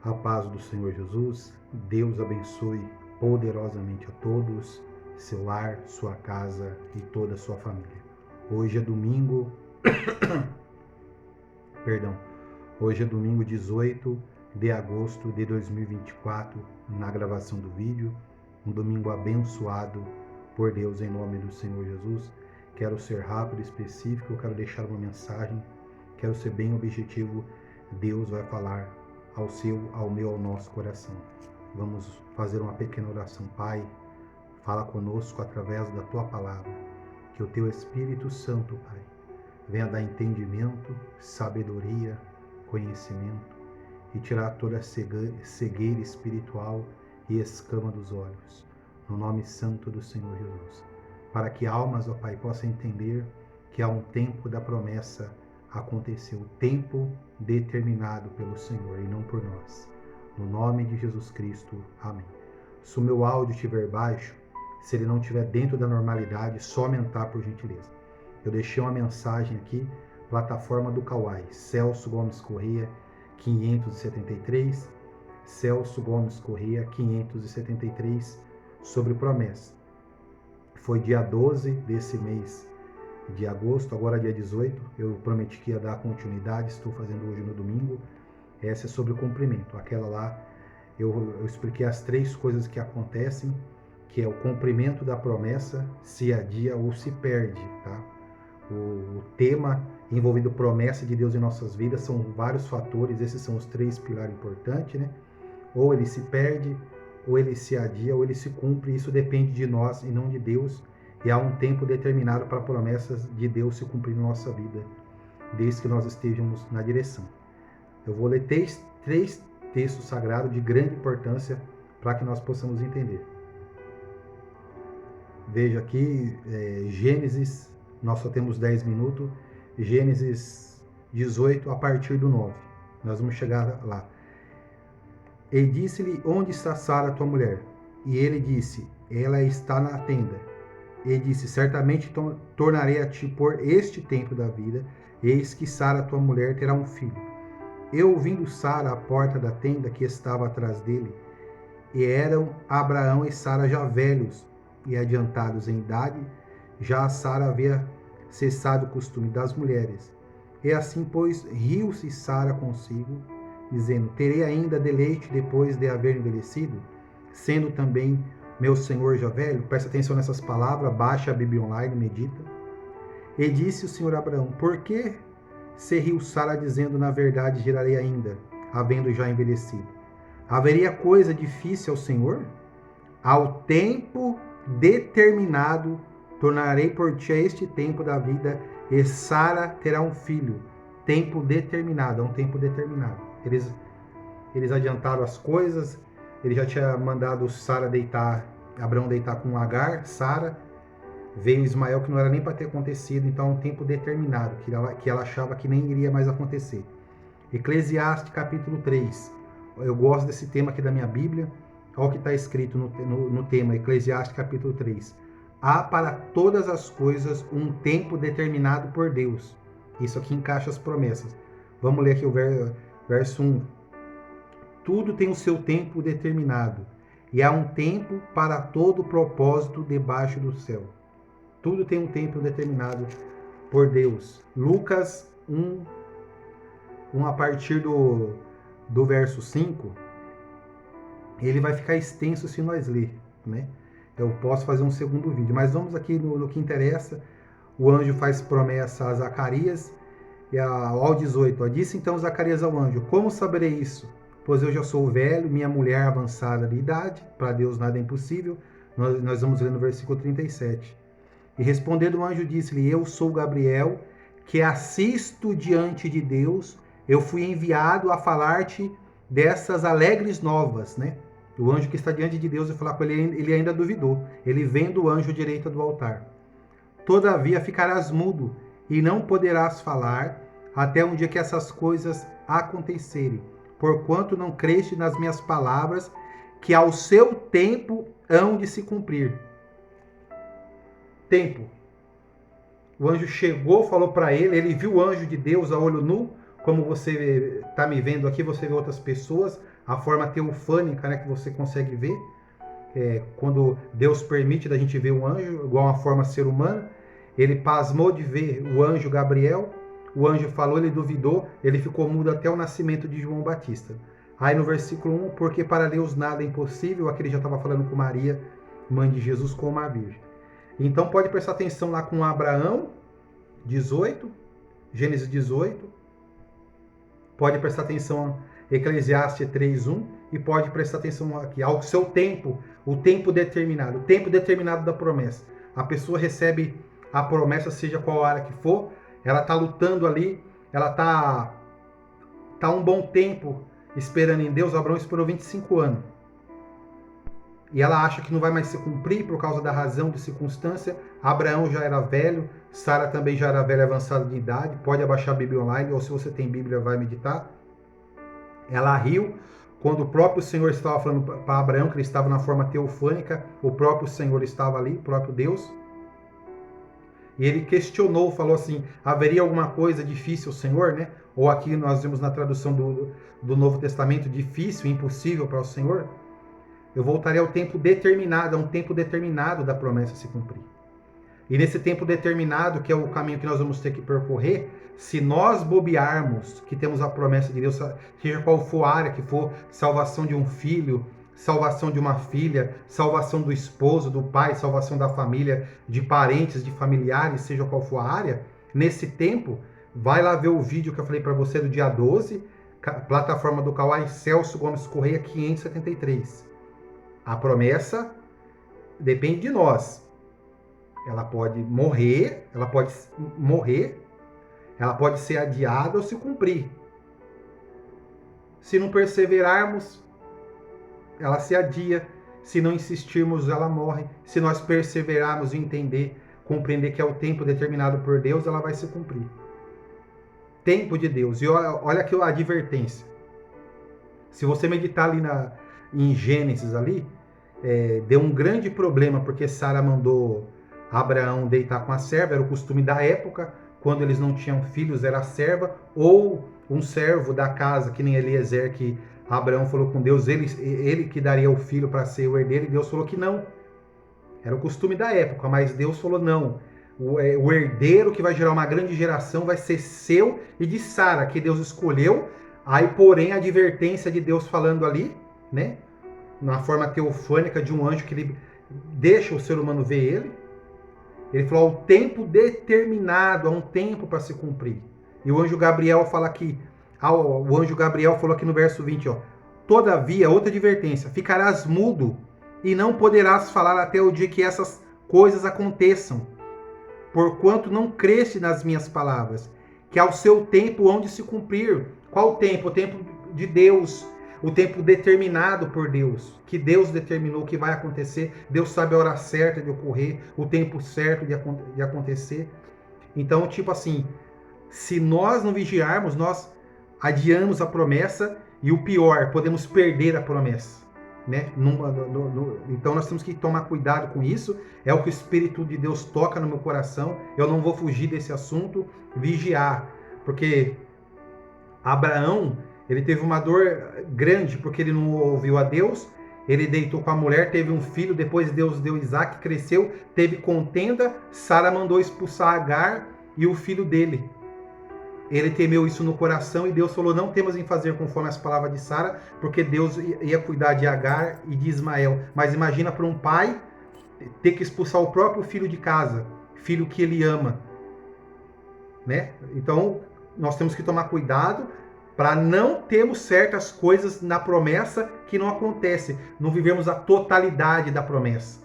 A paz do Senhor Jesus, Deus abençoe poderosamente a todos, seu lar, sua casa e toda a sua família. Hoje é domingo, hoje é domingo 18 de agosto de 2024, na gravação do vídeo, um domingo abençoado por Deus em nome do Senhor Jesus. Quero ser rápido e específico, eu quero deixar uma mensagem, quero ser bem objetivo. Deus vai falar ao seu, ao meu, ao nosso coração. Vamos fazer uma pequena oração. Pai, fala conosco através da Tua palavra. Que o Teu Espírito Santo, Pai, venha dar entendimento, sabedoria, conhecimento e tirar toda a cegueira espiritual e escama dos olhos. No nome santo do Senhor Jesus. Para que almas, ó Pai, possam entender que há um tempo da promessa aconteceu, o tempo determinado pelo Senhor e não por nós. No nome de Jesus Cristo, amém. Se o meu áudio estiver baixo, se ele não estiver dentro da normalidade, só aumentar por gentileza. Eu deixei uma mensagem aqui, plataforma do Kawai, Celso Gomes Corrêa, 573, Celso Gomes Corrêa, 573, sobre promessa. Foi dia 12 desse mês de agosto, agora dia 18, eu prometi que ia dar continuidade, estou fazendo hoje no domingo. Essa é sobre o cumprimento. Aquela lá, eu expliquei as 3 coisas que acontecem, que é o cumprimento da promessa, se adia ou se perde, tá? O tema envolvido promessa de Deus em nossas vidas são vários fatores, esses são os 3 pilares importantes, né? Ou ele se perde, ou ele se adia, ou ele se cumpre, isso depende de nós e não de Deus. E há um tempo determinado para promessas de Deus se cumprir na nossa vida, desde que nós estejamos na direção. Eu vou ler 3 textos sagrados de grande importância para que nós possamos entender. Veja aqui, Gênesis, nós só temos 10 minutos, Gênesis 18 a partir do 9. Nós vamos chegar lá. E disse-lhe, onde está Sara, tua mulher? E ele disse, ela está na tenda. E disse, certamente tornarei a ti por este tempo da vida, eis que Sara, tua mulher, terá um filho. E ouvindo Sara à porta da tenda que estava atrás dele, e eram Abraão e Sara já velhos e adiantados em idade, já Sara havia cessado o costume das mulheres. E assim, pois, riu-se Sara consigo, dizendo, terei ainda deleite depois de haver envelhecido, sendo também meu senhor já velho? Presta atenção nessas palavras, baixa a Bíblia online, medita. E disse o Senhor a Abraão, por que se riu Sara dizendo, na verdade gerarei ainda, havendo já envelhecido? Haveria coisa difícil ao Senhor? Ao tempo determinado, tornarei por ti a este tempo da vida, e Sara terá um filho. Tempo determinado, é um tempo determinado. Eles adiantaram as coisas, ele já tinha mandado Abraão deitar com Agar, Sara, veio Ismael, que não era nem para ter acontecido, então é um tempo determinado, que ela achava que nem iria mais acontecer. Eclesiastes capítulo 3, eu gosto desse tema aqui da minha Bíblia, olha o que está escrito no tema, Eclesiastes capítulo 3. Há para todas as coisas um tempo determinado por Deus. Isso aqui encaixa as promessas. Vamos ler aqui o verso 1. Tudo tem o seu tempo determinado, e há um tempo para todo propósito debaixo do céu. Tudo tem um tempo determinado por Deus. Lucas 1 a partir do verso 5, ele vai ficar extenso se nós ler, né? Eu posso fazer um segundo vídeo, mas vamos aqui no que interessa. O anjo faz promessa a Zacarias, e ao 18, disse então Zacarias ao anjo, como saberei isso? Pois eu já sou velho, minha mulher avançada de idade, para Deus nada é impossível. Nós vamos ler no versículo 37. E respondendo o anjo disse-lhe, eu sou Gabriel, que assisto diante de Deus, eu fui enviado a falar-te dessas alegres novas, né? O anjo que está diante de Deus e falar com ele ainda duvidou. Ele vendo o anjo à direita do altar. Todavia ficarás mudo e não poderás falar até um dia que essas coisas acontecerem. Porquanto não creste nas minhas palavras, que ao seu tempo hão de se cumprir. Tempo. O anjo chegou, falou para ele viu o anjo de Deus a olho nu, como você está me vendo aqui, você vê outras pessoas, a forma teofânica, né, que você consegue ver, quando Deus permite da gente ver um anjo, igual uma forma ser humana. Ele pasmou de ver o anjo Gabriel, o anjo falou, ele duvidou, ele ficou mudo até o nascimento de João Batista. Aí no versículo 1, porque para Deus nada é impossível, aqui ele já estava falando com Maria, mãe de Jesus, como a Virgem. Então pode prestar atenção lá com Abraão, 18, Gênesis 18, pode prestar atenção em Eclesiastes 3:1 e pode prestar atenção aqui ao seu tempo, o tempo determinado da promessa. A pessoa recebe a promessa, seja qual área que for, ela está lutando ali, ela está um bom tempo esperando em Deus. Abraão esperou 25 anos. E ela acha que não vai mais se cumprir por causa da razão de circunstância. Abraão já era velho, Sara também já era velha, avançada de idade. Pode abaixar a Bíblia online, ou se você tem Bíblia, vai meditar. Ela riu quando o próprio Senhor estava falando para Abraão, que ele estava na forma teofânica, o próprio Senhor estava ali, o próprio Deus. E ele questionou, falou assim, haveria alguma coisa difícil, Senhor, né? Ou aqui nós vemos na tradução do Novo Testamento, difícil, impossível para o Senhor. Eu voltarei ao tempo determinado, a um tempo determinado da promessa se cumprir. E nesse tempo determinado, que é o caminho que nós vamos ter que percorrer, se nós bobearmos, que temos a promessa de Deus, seja qual for a área que for, salvação de um filho, salvação de uma filha, salvação do esposo, do pai, salvação da família, de parentes, de familiares, seja qual for a área, nesse tempo, vai lá ver o vídeo que eu falei para você do dia 12, plataforma do Kawai, Celso Gomes Correia 573. A promessa depende de nós. Ela pode morrer, ela pode ser adiada ou se cumprir. Se não perseverarmos, ela se adia. Se não insistirmos, ela morre. Se nós perseverarmos e compreender que é o tempo determinado por Deus, ela vai se cumprir. Tempo de Deus. E olha aqui a advertência. Se você meditar ali em Gênesis ali, deu um grande problema, porque Sara mandou Abraão deitar com a serva, era o costume da época, quando eles não tinham filhos, era a serva, ou um servo da casa, que nem Eliezer, que Abraão falou com Deus, ele que daria o filho para ser o herdeiro, e Deus falou que não. Era o costume da época, mas Deus falou não. O herdeiro que vai gerar uma grande geração vai ser seu e de Sara, que Deus escolheu. Aí, porém, a advertência de Deus falando ali, né, na forma teofânica de um anjo que ele deixa o ser humano ver ele. Ele falou, ao tempo determinado, há um tempo para se cumprir. E o anjo Gabriel fala aqui, o anjo Gabriel falou aqui no verso 20, ó, todavia, outra advertência, ficarás mudo e não poderás falar até o dia que essas coisas aconteçam, porquanto não creste nas minhas palavras, que ao seu tempo hão de se cumprir. Qual o tempo? O tempo de Deus, o tempo determinado por Deus, que Deus determinou que vai acontecer. Deus sabe a hora certa de ocorrer, o tempo certo de acontecer. Então, tipo assim, se nós não vigiarmos, nós adiamos a promessa e o pior, podemos perder a promessa, né? Então nós temos que tomar cuidado com isso. É o que o Espírito de Deus toca no meu coração. Eu não vou fugir desse assunto, vigiar, porque Abraão, ele teve uma dor grande, porque ele não ouviu a Deus, ele deitou com a mulher, teve um filho, depois Deus deu Isaac, cresceu, teve contenda, Sara mandou expulsar Agar e o filho dele. Ele temeu isso no coração e Deus falou, não temos em fazer conforme as palavras de Sara, porque Deus ia cuidar de Agar e de Ismael. Mas imagina para um pai ter que expulsar o próprio filho de casa, filho que ele ama, né? Então, nós temos que tomar cuidado para não termos certas coisas na promessa que não acontecem. Não vivemos a totalidade da promessa.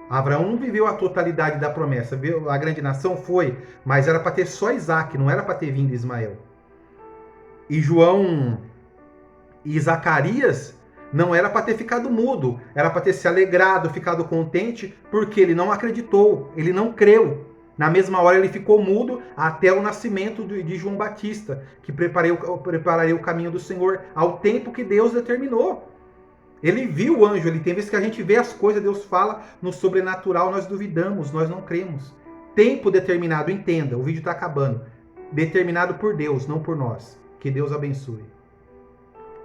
Abraão não viveu a totalidade da promessa. Viu? A grande nação foi, mas era para ter só Isaac, não era para ter vindo Ismael. E João e Zacarias não era para ter ficado mudo, era para ter se alegrado, ficado contente, porque ele não acreditou, ele não creu. Na mesma hora ele ficou mudo até o nascimento de João Batista, que prepararia o caminho do Senhor ao tempo que Deus determinou. Ele viu o anjo, tem vezes que a gente vê as coisas, Deus fala no sobrenatural, nós duvidamos, nós não cremos. Tempo determinado, entenda, o vídeo está acabando. Determinado por Deus, não por nós. Que Deus abençoe.